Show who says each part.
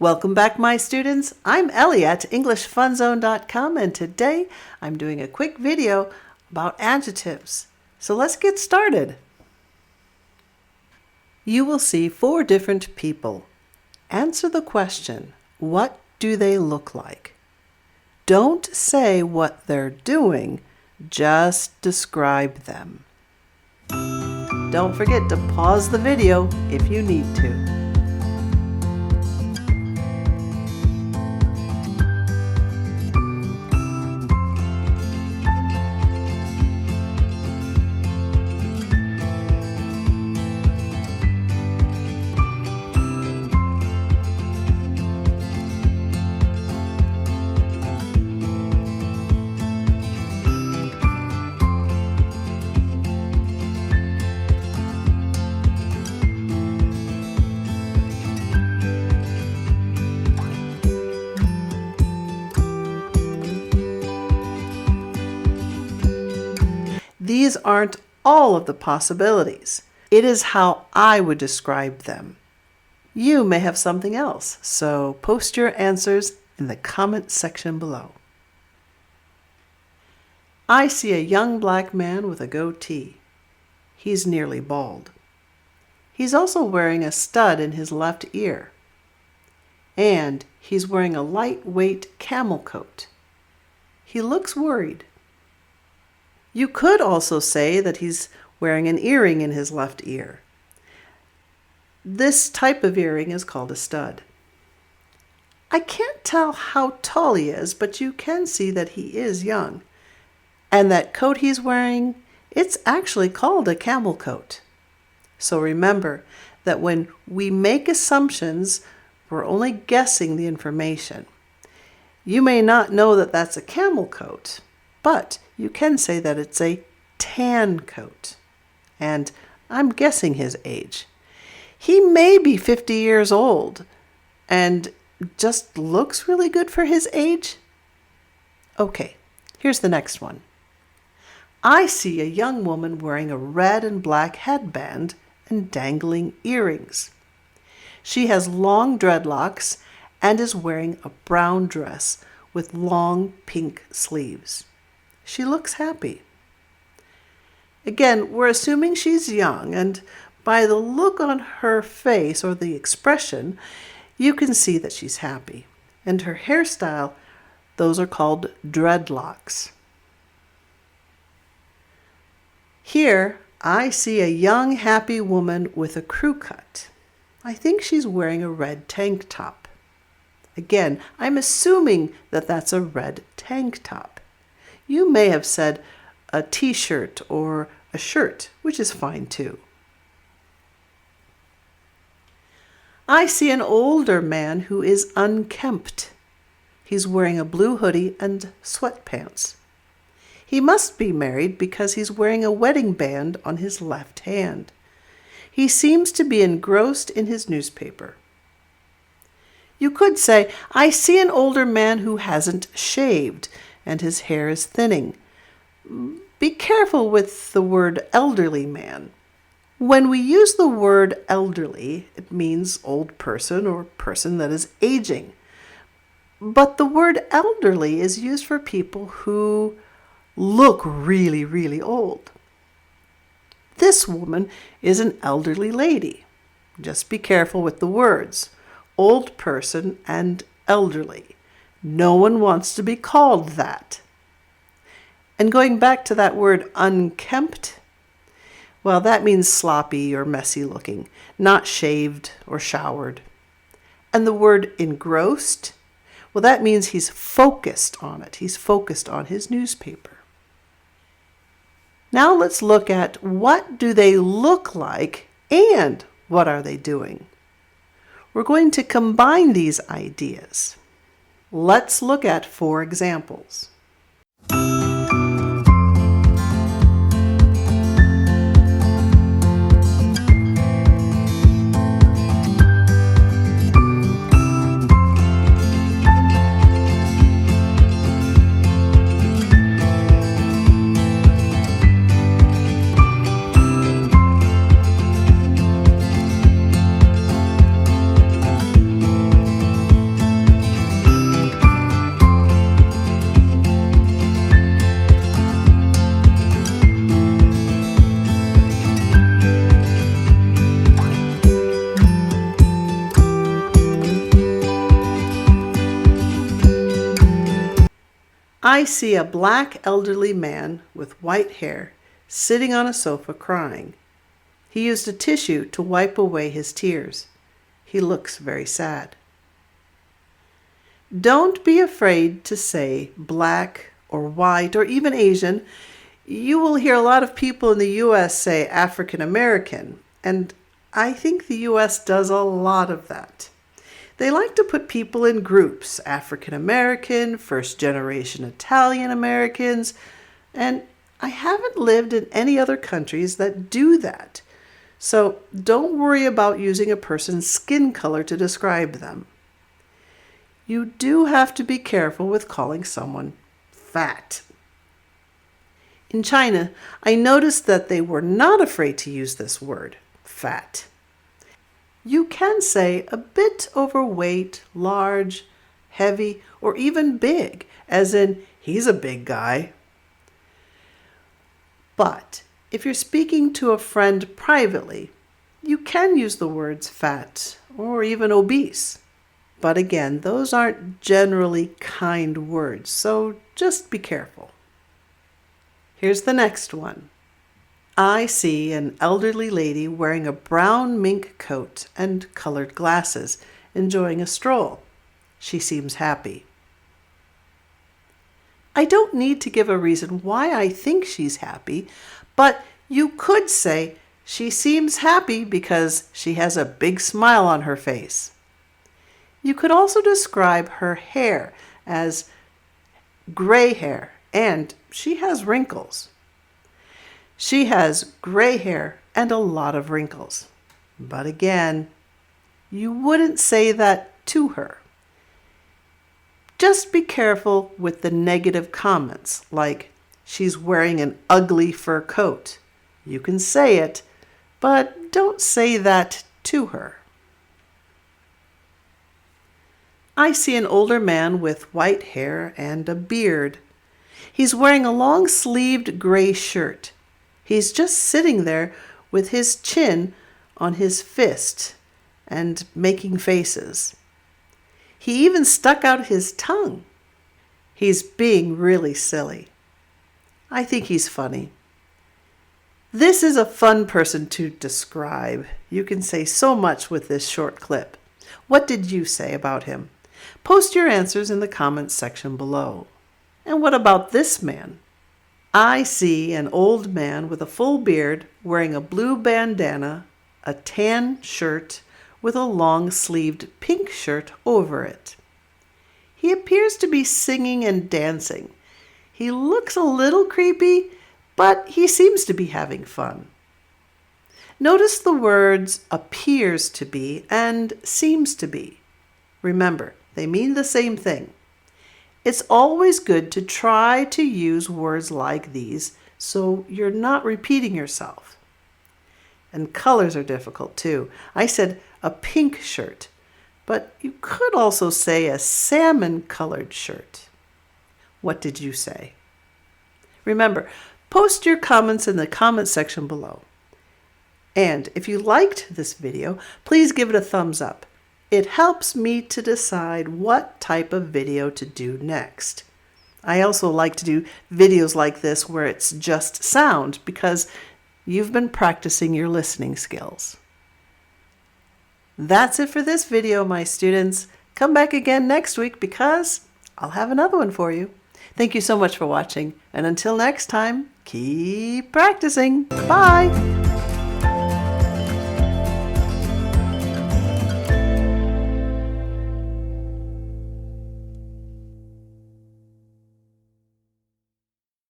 Speaker 1: Welcome back, my students. I'm Ellie at EnglishFunZone.com, and today I'm doing a quick video about adjectives. So let's get started. You will see 4 different people. Answer the question, what do they look like? Don't say what they're doing, just describe them. Don't forget to pause the video if you need to. These aren't all of the possibilities. It is how I would describe them. You may have something else, so post your answers in the comment section below. I see a young black man with a goatee. He's nearly bald. He's also wearing a stud in his left ear. And he's wearing a lightweight camel coat. He looks worried. You could also say that he's wearing an earring in his left ear. This type of earring is called a stud. I can't tell how tall he is, but you can see that he is young. And that coat he's wearing, it's actually called a camel coat. So remember that when we make assumptions, we're only guessing the information. You may not know that that's a camel coat, but you can say that it's a tan coat. And I'm guessing his age. He may be 50 years old and just looks really good for his age. Okay, here's the next one. I see a young woman wearing a red and black headband and dangling earrings. She has long dreadlocks and is wearing a brown dress with long pink sleeves. She looks happy. Again, we're assuming she's young, and by the look on her face or the expression, you can see that she's happy. And her hairstyle, those are called dreadlocks. Here, I see a young, happy woman with a crew cut. I think she's wearing a red tank top. Again, I'm assuming that that's a red tank top. You may have said a t-shirt or a shirt, which is fine too. I see an older man who is unkempt. He's wearing a blue hoodie and sweatpants. He must be married because he's wearing a wedding band on his left hand. He seems to be engrossed in his newspaper. You could say, I see an older man who hasn't shaved and his hair is thinning. Be careful with the word elderly man. When we use the word elderly, it means old person or person that is aging. But the word elderly is used for people who look really, really old. This woman is an elderly lady. Just be careful with the words, old person and elderly. No one wants to be called that. And going back to that word unkempt, well, that means sloppy or messy looking, not shaved or showered. And the word engrossed, well, that means he's focused on it. He's focused on his newspaper. Now let's look at what do they look like and what are they doing. We're going to combine these ideas. Let's look at 4 examples. I see a black elderly man with white hair sitting on a sofa crying. He used a tissue to wipe away his tears. He looks very sad. Don't be afraid to say black or white or even Asian. You will hear a lot of people in the U.S. say African American, and I think the U.S. does a lot of that. They like to put people in groups, African American, first generation Italian Americans, and I haven't lived in any other countries that do that. So don't worry about using a person's skin color to describe them. You do have to be careful with calling someone fat. In China, I noticed that they were not afraid to use this word, fat. You can say a bit overweight, large, heavy, or even big, as in, he's a big guy. But if you're speaking to a friend privately, you can use the words fat or even obese. But again, those aren't generally kind words, so just be careful. Here's the next one. I see an elderly lady wearing a brown mink coat and colored glasses, enjoying a stroll. She seems happy. I don't need to give a reason why I think she's happy, but you could say she seems happy because she has a big smile on her face. You could also describe her hair as gray hair, and she has wrinkles. She has gray hair and a lot of wrinkles. But again, you wouldn't say that to her. Just be careful with the negative comments, like she's wearing an ugly fur coat. You can say it, but don't say that to her. I see an older man with white hair and a beard. He's wearing a long-sleeved gray shirt. He's just sitting there with his chin on his fist and making faces. He even stuck out his tongue. He's being really silly. I think he's funny. This is a fun person to describe. You can say so much with this short clip. What did you say about him? Post your answers in the comments section below. And what about this man? I see an old man with a full beard wearing a blue bandana, a tan shirt with a long-sleeved pink shirt over it. He appears to be singing and dancing. He looks a little creepy, but he seems to be having fun. Notice the words appears to be and seems to be. Remember, they mean the same thing. It's always good to try to use words like these so you're not repeating yourself. And colors are difficult too. I said a pink shirt, but you could also say a salmon-colored shirt. What did you say? Remember, post your comments in the comment section below. And if you liked this video, please give it a thumbs up. It helps me to decide what type of video to do next. I also like to do videos like this where it's just sound because you've been practicing your listening skills. That's it for this video, my students. Come back again next week because I'll have another one for you. Thank you so much for watching, and until next time, keep practicing. Bye!